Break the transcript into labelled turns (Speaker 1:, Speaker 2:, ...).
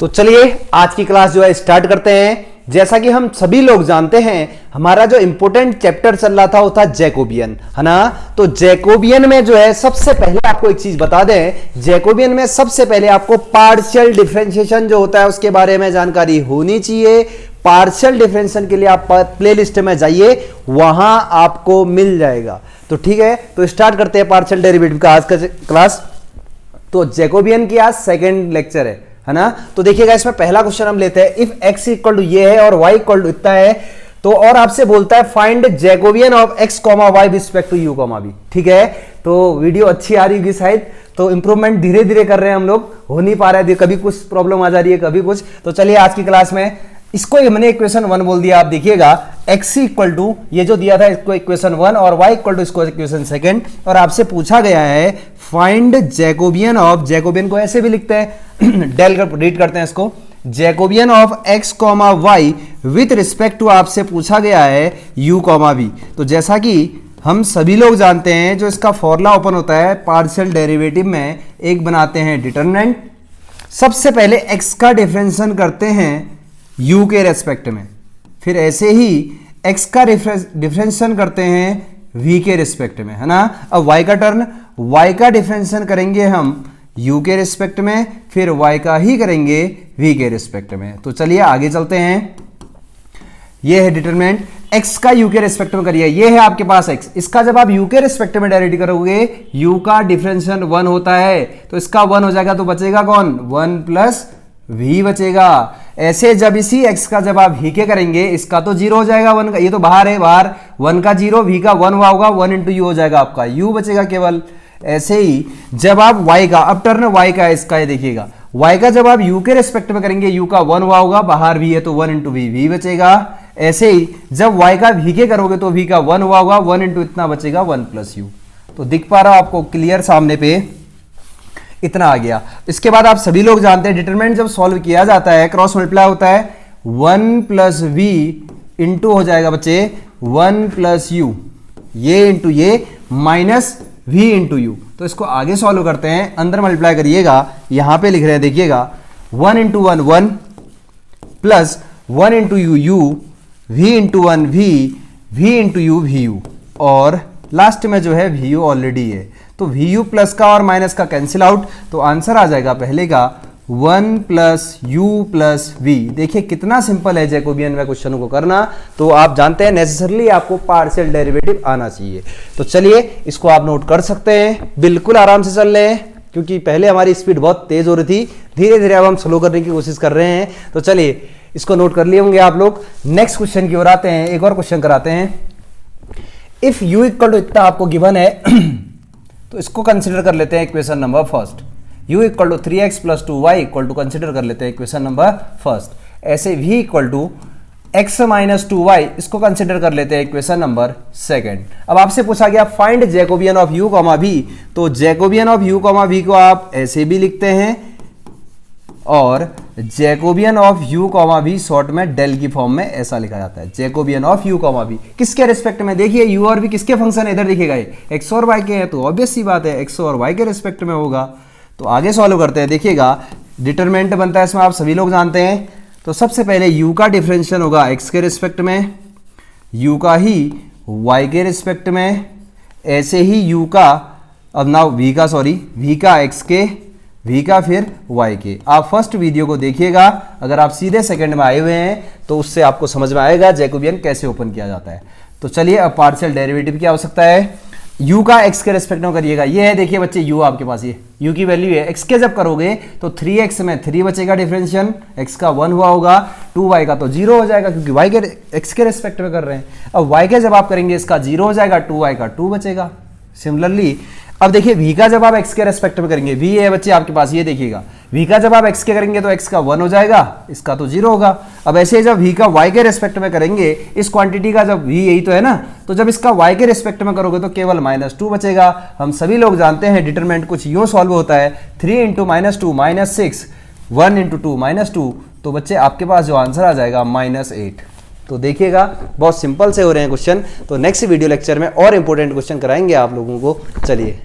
Speaker 1: तो चलिए आज की क्लास जो है स्टार्ट करते हैं। जैसा कि हम सभी लोग जानते हैं, हमारा जो इंपॉर्टेंट चैप्टर चल रहा था वो था जैकोबियन, है ना। तो जैकोबियन में जो है सबसे पहले आपको एक चीज बता दें, जैकोबियन में सबसे पहले आपको पार्शियल डिफरेंशिएशन जो होता है उसके बारे में जानकारी होनी चाहिए। पार्शियल डिफरेंशिएशन के लिए आप प्लेलिस्ट में जाइए, वहां आपको मिल जाएगा। तो ठीक है, तो स्टार्ट करते हैं पार्शियल डेरिवेटिव का आज का क्लास। तो जैकोबियन की आज सेकेंड लेक्चर है ना। तो देखिएगा, इसमें पहला क्वेश्चन हम लेते हैं। इफ x इक्वल टू ये है और y इक्वल टू इतना है, तो और आपसे बोलता है find Jacobian of x comma y respect to u comma v। ठीक है, तो वीडियो अच्छी आ रही होगी शायद, तो इंप्रूवमेंट धीरे धीरे कर रहे हैं हम लोग, हो नहीं पा रहा है, कभी कुछ प्रॉब्लम आ जा रही है, कभी कुछ। तो चलिए आज की क्लास में इसको हमने इक्वेशन 1 बोल दिया। आप देखिएगा x इक्वल टू ये जो दिया था इसको इक्वेशन 1 और y इक्वल टू इसको इक्वेशन 2, और आपसे पूछा गया है फाइंड जैकोबियन ऑफ, जैकोबियन को ऐसे भी लिखते हैं डेल कर रीड करते हैं इसको, Jacobian of x comma y with respect to आपसे पूछा गया है u कॉमा v। तो जैसा कि हम सभी लोग जानते हैं, जो इसका फॉर्मूला ओपन होता है पार्शियल डेरिवेटिव में, एक बनाते हैं डिटरमिनेंट, सबसे पहले x का डिफरेंशिएशन करते हैं u के रेस्पेक्ट में, फिर ऐसे ही x का डिफरेंशिएशन करते हैं v के रिस्पेक्ट में, है ना। अब y का टर्न, y का डिफरेंशिएशन करेंगे हम u के रिस्पेक्ट में, फिर y का ही करेंगे v के रिस्पेक्ट में। तो चलिए आगे चलते हैं। ये है डिटरमिनेंट, x का u के रिस्पेक्ट में करिए, ये है आपके पास x, इसका जब आप u के रिस्पेक्ट में डायरेक्ट करोगे, u का डिफरेंशिएशन 1 होता है, तो इसका 1 हो जाएगा, तो बचेगा कौन, 1 प्लस v बचेगा। ऐसे जब इसी x का जब आप v के करेंगे, इसका तो 0 हो जाएगा, 1 का, ये तो बाहर है, बाहर 1 का 0, v का 1 हुआ होगा, 1 इंटू यू हो जाएगा, आपका u बचेगा केवल। ऐसे ही जब आप y का, अब टर्न y का है इसका, ये देखिएगा y का जब आप u के रेस्पेक्ट में करेंगे, u का 1 हुआ होगा, बाहर v है तो 1 इंटू v बचेगा। ऐसे ही जब y का v के करोगे तो v का 1 हुआ होगा, 1 इंटू इतना बचेगा 1 प्लस यू। तो दिख पा रहा आपको क्लियर सामने पे, इतना आ गया। इसके बाद आप सभी लोग जानते हैं डिटरमिनेंट जब सॉल्व किया जाता है, क्रॉस मल्टीप्लाई होता है, 1 प्लस वी इंटू हो जाएगा बच्चे 1 प्लस यू, ये इंटू ये माइनस वी इंटू यू। तो इसको आगे सॉल्व करते हैं, अंदर मल्टीप्लाई करिएगा, यहां पे लिख रहे हैं देखिएगा 1 into 1 1 plus 1 into u u, v into 1 v into u v u, और लास्ट में जो है वी यू ऑलरेडी है, तो वी यू प्लस का और माइनस का कैंसिल आउट, तो आंसर आ जाएगा पहले का 1 प्लस यू प्लस वी। देखिए कितना सिंपल है जैकोबियन में क्वेश्चन को करना। तो आप जानते हैं नेसेसरली आपको पार्शियल डेरिवेटिव आना चाहिए। तो चलिए इसको आप नोट कर सकते हैं, बिल्कुल आराम से चल रहे हैं, क्योंकि पहले हमारी स्पीड बहुत तेज हो रही थी, धीरे धीरे अब हम स्लो करने की कोशिश कर रहे हैं। तो चलिए इसको नोट कर लिए होंगे आप लोग। नेक्स्ट क्वेश्चन की ओर आते हैं, एक और क्वेश्चन कराते हैं। इफ u इक्वल टू इतना आपको गिवन है तो इसको कंसिडर कर लेते हैं equation number first, u equal to 3x plus 2y equal to consider कर लेते हैं इक्वेशन नंबर फर्स्ट। ऐसे v equal to x minus 2y, इसको कंसिडर कर लेते हैं इक्वेशन नंबर सेकेंड। अब आपसे पूछा गया find Jacobian of u comma v, तो Jacobian of u comma v को आप ऐसे भी लिखते हैं, और Jacobian of u comma v short में डेल की फॉर्म में ऐसा लिखा जाता है, Jacobian of u comma v। किसके रिस्पेक्ट में, देखिए u और v किसके फंक्शन है, इधर दिखेगा ये x और y के हैं, तो ऑब्वियस सी बात है x और y के रिस्पेक्ट में होगा। तो आगे सॉल्व करते हैं। देखिएगा डिटरमिनेंट बनता है इसमें, आप सभी लोग जानते हैं। तो सबसे पहले u का डिफरेंशियल होगा x के रिस्पेक्ट में, u का ही y के रिस्पेक्ट में, ऐसे ही u का, अब ना v का, सॉरी v का x के, v का फिर y के। आप फर्स्ट वीडियो को देखिएगा, अगर आप सीधे सेकंड में आए हुए हैं तो उससे आपको समझ में आएगा जैकोबियन कैसे ओपन किया जाता है। तो चलिए अब पार्शियल डेरिवेटिव की आवश्यकता है। u का x के रेस्पेक्ट में करिएगा, ये है देखिए बच्चे u आपके पास, ये u की वैल्यू है, x के जब करोगे तो 3x में 3 बचेगा डिफरेंशियल, x का 1 हुआ होगा, 2y का तो 0 हो जाएगा क्योंकि y के x के रेस्पेक्ट में कर रहे हैं। अब y के जब आप करेंगे इसका 0 हो जाएगा, 2y का 2 बचेगा। सिमिलरली अब देखिए v का जब आप x के रेस्पेक्ट में करेंगे, v है बच्चे आपके पास, ये देखिएगा v का जब आप x के करेंगे तो x का 1 हो जाएगा, इसका तो 0 होगा। अब ऐसे जब v का y के रेस्पेक्ट में करेंगे, इस क्वांटिटी का जब v यही तो है ना, तो जब इसका y के रेस्पेक्ट में करोगे तो केवल -2 बचेगा। हम सभी लोग जानते हैं डिटरमिनेंट कुछ यूं सॉल्व होता है, 3 इंटू -2 -6, 1 इंटू 2 -2, तो बच्चे आपके पास जो आंसर आ जाएगा -8। तो देखिएगा बहुत सिंपल से हो रहे हैं क्वेश्चन। तो नेक्स्ट वीडियो लेक्चर में और इंपॉर्टेंट क्वेश्चन कराएंगे आप लोगों को। चलिए।